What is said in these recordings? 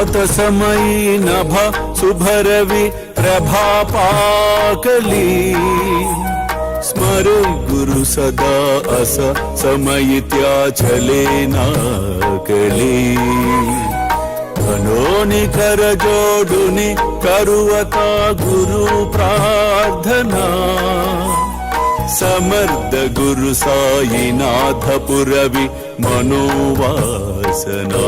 प्रातसमयी नभ शुभरवि प्रभापाकली स्मरे गुरु सदा अस समयित्याचले नाकली धनोनि करजोडुनि करुवता गुरु प्रार्थना समर्थ गुरु साईनाथ पुरवि मनोवासना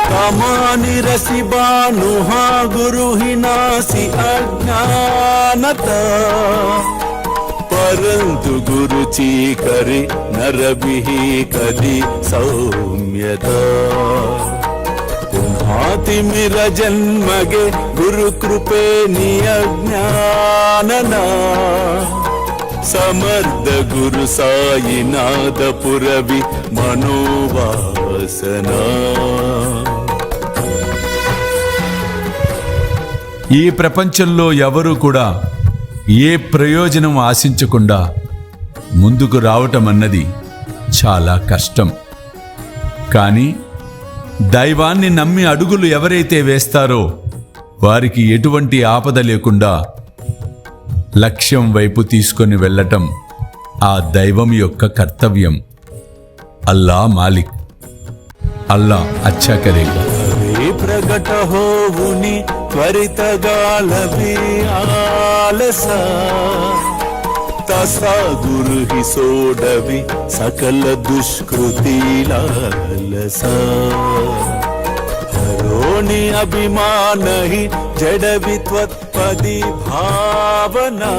तमानि रसि बानुहा गुरु हिनासि अज्ञानता परंतु गुरु चीकरि नरबिहि कलि सौम्यता पुन्हातिमिर जन्मगे गुरु कृपे नियज्ञानना समर्थ गुरु साईनाथ पुरवि मनोवासना ఈ ప్రపంచంలో ఎవరూ కూడా ఏ ప్రయోజనం ఆశించకుండా ముందుకు రావటం అన్నది చాలా కష్టం. కానీ దైవాన్ని నమ్మి అడుగులు ఎవరైతే వేస్తారో వారికి ఎటువంటి ఆపద లేకుండా లక్ష్యం వైపు తీసుకొని వెళ్ళటం ఆ దైవం యొక్క కర్తవ్యం. అల్లా మాలిక్, అల్లా అచ్చా కరేగా. प्रगट होवुनि त्वरित गालभि आलसा तसा गुरु ही सोडवि सकल दुष्कृति लालसा हरोनि अभिमान ही जडवि त्वत्पदि भावना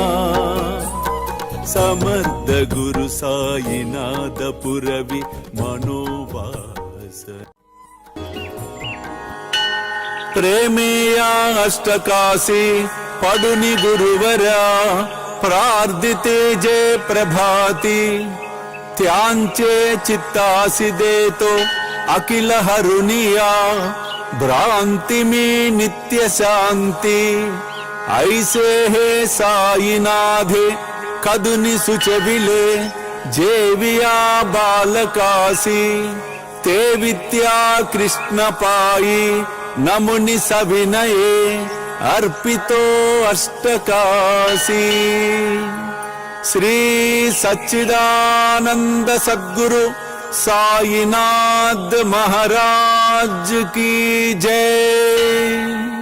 समर्थ गुरु साईनाथ पुरवि मनोवासना प्रेमेया अष्टकाशी पडुनि गुरुवरा प्रार्थिते जय प्रभाति त्यांचे चित्तासि देतो अखिल हरुनिया भ्रांति में नित्य शांति ऐसे है साईनाथे कदुनि सुचविले जेविया बालकासी ते विद्या कृष्ण पाई नमुनि सविनये अर्पितो अष्टकाशी श्री सच्चिदानंद सद्गुरु साईनाथ महाराज की जय।